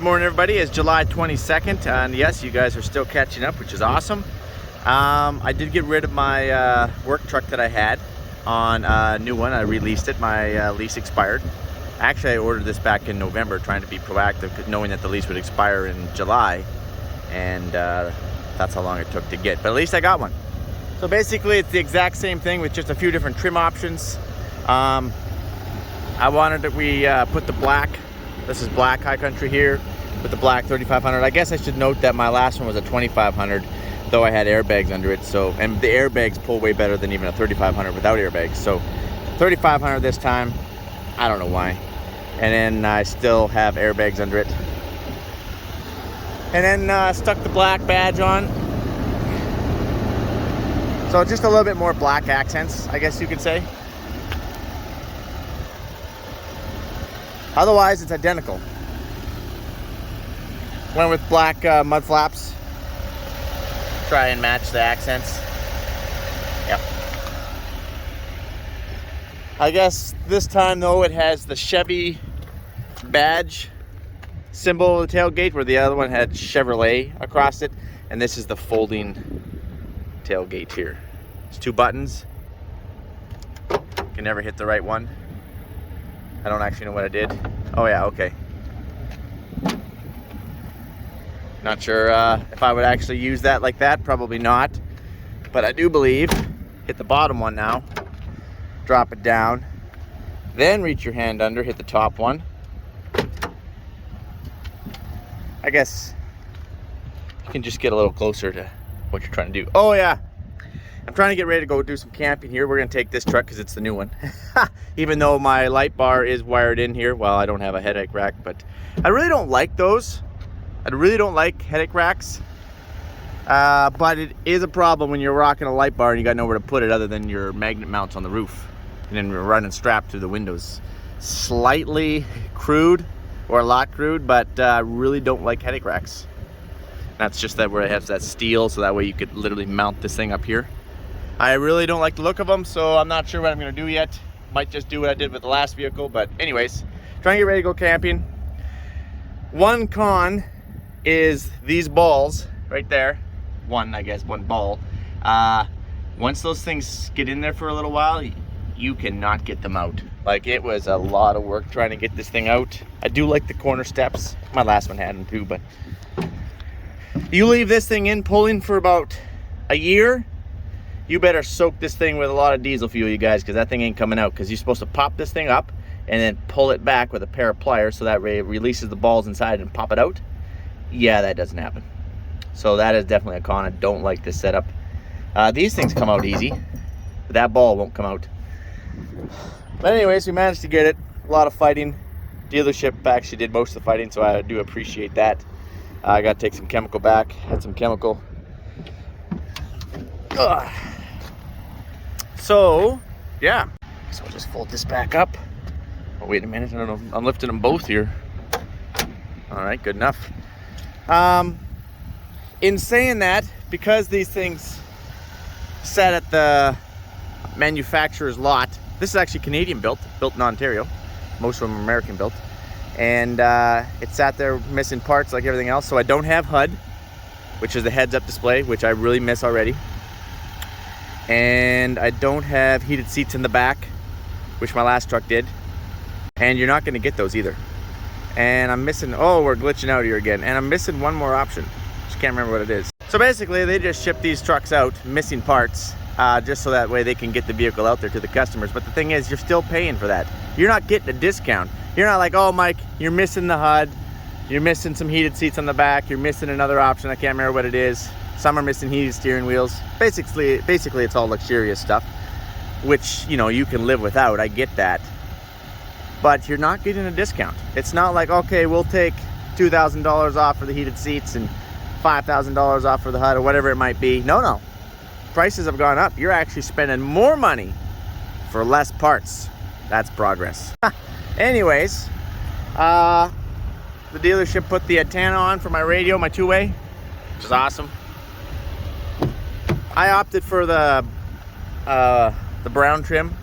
Good morning, everybody. It's July 22nd, and yes, you guys are still catching up, which is awesome. I did get rid of my work truck that I had on a new one. I released it. My lease expired. Actually, I ordered this back in November, trying to be proactive, knowing that the lease would expire in July, and that's how long it took to get. But at least I got one. So basically, it's the exact same thing with just a few different trim options. I wanted that we put the black. This is black High Country here with the black 3500. I guess I should note that my last one was a 2500, though I had airbags under it. So, and the airbags pull way better than even a 3500 without airbags. So 3500 this time, I don't know why. And then I still have airbags under it. And then stuck the black badge on. So just a little bit more black accents, I guess you could say. Otherwise, it's identical. Went with black mud flaps. Try and match the accents. Yep. I guess this time, though, it has the Chevy badge symbol of the tailgate, where the other one had Chevrolet across it. And this is the folding tailgate here. It's two buttons. Can never hit the right one. I don't actually know what I did. Oh yeah, okay. Not sure if I would actually use that like that. Probably not. But I do believe, hit the bottom one now. Drop it down. Then reach your hand under, hit the top one. I guess you can just get a little closer to what you're trying to do. Oh yeah. I'm trying to get ready to go do some camping here. We're going to take this truck because it's the new one. Even though my light bar is wired in here. Well, I don't have a headache rack, but I really don't like those. I really don't like headache racks. But it is a problem when you're rocking a light bar and you got nowhere to put it other than your magnet mounts on the roof. And then you're running strapped through the windows. Slightly crude, or a lot crude, but I really don't like headache racks. That's just that where it has that steel, so that way you could literally mount this thing up here. I really don't like the look of them, so I'm not sure what I'm going to do yet. Might just do what I did with the last vehicle, but anyways, trying to get ready to go camping. One con is these balls right there. One, I guess, one ball. Once those things get in there for a little while, you cannot get them out. Like, it was a lot of work trying to get this thing out. I do like the corner steps. My last one had them too, but you leave this thing in pulling for about a year, you better soak this thing with a lot of diesel fuel, you guys, because that thing ain't coming out. Because you're supposed to pop this thing up and then pull it back with a pair of pliers so that way it releases the balls inside and pop it out. Yeah, that doesn't happen. So that is definitely a con. I don't like this setup. These things come out easy, but that ball won't come out. But anyways, we managed to get it. A lot of fighting. Dealership actually did most of the fighting, so I do appreciate that. I got to take some chemical back. Had some chemical. Ugh. So, yeah. So I'll just fold this back up. Oh, wait a minute. I don't know. I'm lifting them both here. All right, good enough. In saying that, because these things sat at the manufacturer's lot, this is actually Canadian built in Ontario. Most of them are American built. And it sat there missing parts like everything else. So I don't have HUD, which is the heads-up display, which I really miss already. And I don't have heated seats in the back, which my last truck did. And you're not going to get those either. And I'm missing, oh, we're glitching out here again. And I'm missing one more option. Just can't remember what it is. So basically, they just ship these trucks out, missing parts, just so that way they can get the vehicle out there to the customers. But the thing is, you're still paying for that. You're not getting a discount. You're not like, oh, Mike, you're missing the HUD. You're missing some heated seats on the back. You're missing another option. I can't remember what it is. Some are missing heated steering wheels. Basically, it's all luxurious stuff, which, you know, you can live without. I get that. But you're not getting a discount. It's not like, okay, we'll take $2,000 off for the heated seats and $5,000 off for the HUD or whatever it might be. No. Prices have gone up. You're actually spending more money for less parts. That's progress. Anyways, the dealership put the antenna on for my radio, my two-way, which is awesome. I opted for the brown trim.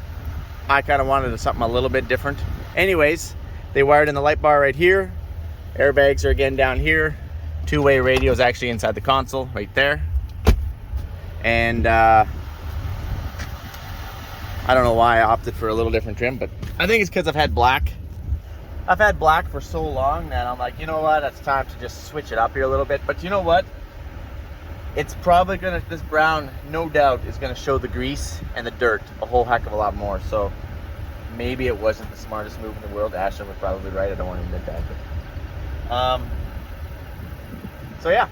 I kind of wanted something a little bit different. Anyways, they wired in the light bar right here, Airbags are again down here. Two-way radio is actually inside the console right there. And I don't know why I opted for a little different trim, but I think it's because I've had black for so long that I'm like, you know what, it's time to just switch it up here a little bit. But you know what, it's probably gonna, this brown no doubt is gonna show the grease and the dirt a whole heck of a lot more. So maybe it wasn't the smartest move in the world. Ashtyn was probably right. I don't want to admit that, but so yeah.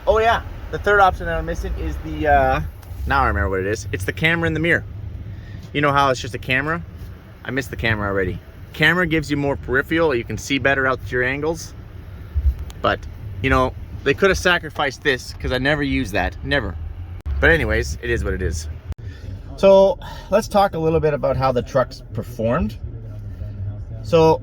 Oh yeah, the third option that I'm missing is the now I remember what it is. It's the camera in the mirror. You know how it's just a camera? I missed the camera already. Camera gives you more peripheral. You can see better out to your angles. But, you know, they could have sacrificed this because I never use that. Never. But anyways, it is what it is. So let's talk a little bit about how the truck's performed. So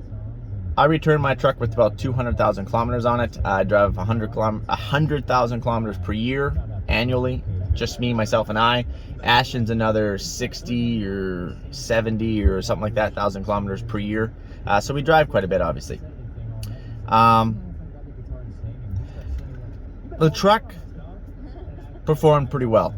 I returned my truck with about 200,000 kilometers on it. I drive 100,000 kilometers per year annually. Just me, myself, and I. Ashtyn's another 60 or 70 or something like that, 1,000 kilometers per year. So we drive quite a bit, obviously. The truck performed pretty well.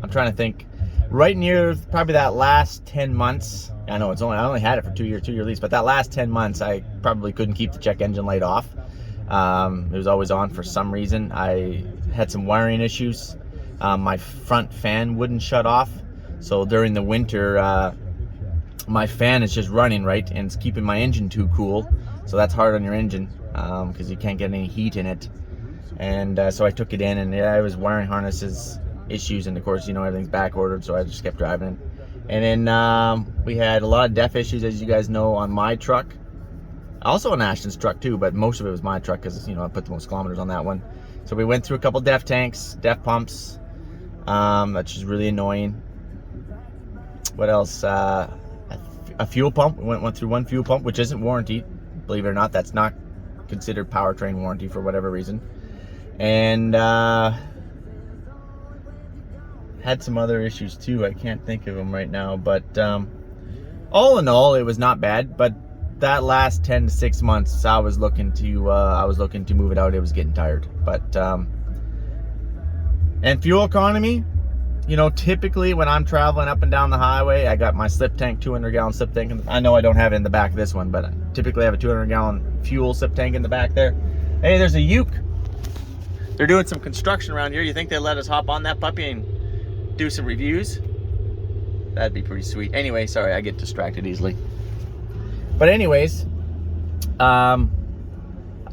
I'm trying to think. Right near probably that last 10 months. I know I only had it for 2 year lease, but that last 10 months, I probably couldn't keep the check engine light off. It was always on for some reason. I had some wiring issues. My front fan wouldn't shut off, so during the winter my fan is just running, right, and it's keeping my engine too cool, so that's hard on your engine because you can't get any heat in it. And so I took it in, and yeah, it was wiring harnesses issues, and of course, you know, everything's back ordered, so I just kept driving it. And then we had a lot of def issues, as you guys know, on my truck, also on Ashtyn's truck too, but most of it was my truck because, you know, I put the most kilometers on that one. So we went through a couple def tanks, def pumps. That's just really annoying. What else? A fuel pump. We went through one fuel pump, which isn't warranty. Believe it or not, that's not considered powertrain warranty for whatever reason. And had some other issues too. I can't think of them right now, but all in all, it was not bad. But that last 10 to 6 months, I was looking to move it out. It was getting tired, but. And fuel economy, you know, typically when I'm traveling up and down the highway, I got my slip tank, 200-gallon slip tank. I know I don't have it in the back of this one, but I typically have a 200-gallon fuel slip tank in the back there. Hey, there's a uke. They're doing some construction around here. You think they'd let us hop on that puppy and do some reviews? That'd be pretty sweet. Anyway, sorry, I get distracted easily. But anyways,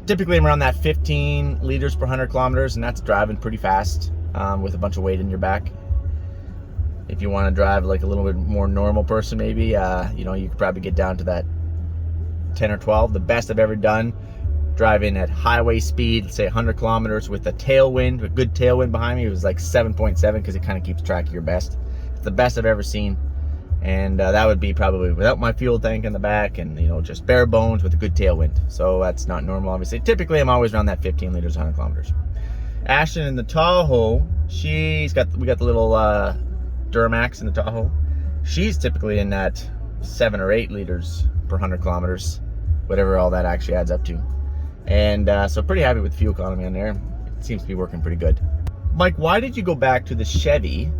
typically I'm around that 15 liters per 100 kilometers, and that's driving pretty fast. With a bunch of weight in your back. If you want to drive like a little bit more normal person, maybe, you know, you could probably get down to that 10 or 12. The best I've ever done, driving at highway speed, say 100 kilometers with a tailwind, a good tailwind behind me, it was like 7.7 because it kind of keeps track of your best. It's the best I've ever seen. And that would be probably without my fuel tank in the back and, you know, just bare bones with a good tailwind. So that's not normal, obviously. Typically, I'm always around that 15 liters, 100 kilometers. Ashtyn in the Tahoe, we got the little Duramax in the Tahoe. She's typically in that 7 or 8 liters per 100 kilometers, whatever all that actually adds up to. And so pretty happy with fuel economy on there. It seems to be working pretty good. Mike, why did you go back to the Chevy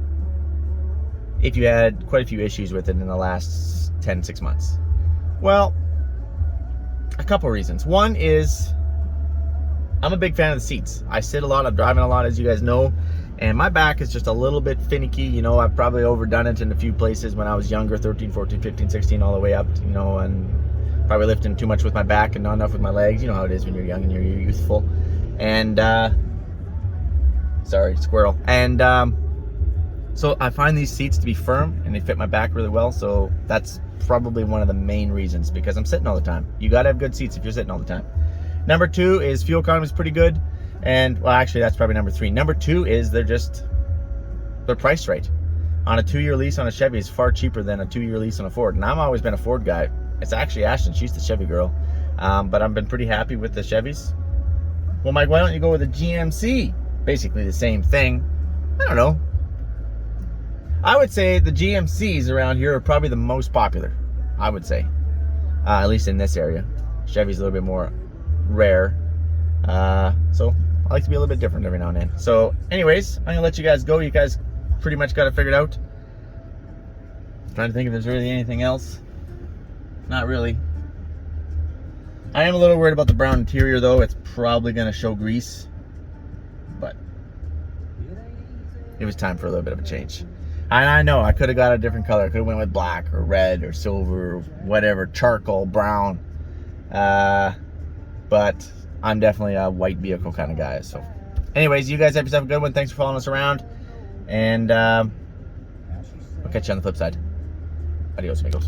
if you had quite a few issues with it in the last 6 months? Well, a couple reasons. One is I'm a big fan of the seats. I sit a lot, I'm driving a lot, as you guys know, and my back is just a little bit finicky. You know, I've probably overdone it in a few places when I was younger, 13, 14, 15, 16, all the way up, you know, and probably lifting too much with my back and not enough with my legs. You know how it is when you're young and you're youthful. And, sorry, squirrel. And so I find these seats to be firm and they fit my back really well. So that's probably one of the main reasons, because I'm sitting all the time. You gotta have good seats if you're sitting all the time. Number 2 is fuel economy is pretty good. And, well, actually, that's probably number 3. Number 2 is they're priced right. On a 2-year lease on a Chevy is far cheaper than a 2-year lease on a Ford. And I've always been a Ford guy. It's actually Ashtyn. She's the Chevy girl. But I've been pretty happy with the Chevys. Well, Mike, why don't you go with a GMC? Basically the same thing. I don't know. I would say the GMCs around here are probably the most popular. I would say. At least in this area. Chevy's a little bit more rare. So I like to be a little bit different every now and then. So anyways, I'm gonna let you guys go. You guys pretty much got it figured out. Trying to think if there's really anything else. Not really. I am a little worried about the brown interior though. It's probably gonna show grease, but it was time for a little bit of a change. And I know I could have got a different color. I could have went with black or red or silver or whatever, charcoal, brown. But I'm definitely a white vehicle kind of guy. So anyways, you guys have yourself a good one. Thanks for following us around. And I'll catch you on the flip side. Adios, amigos.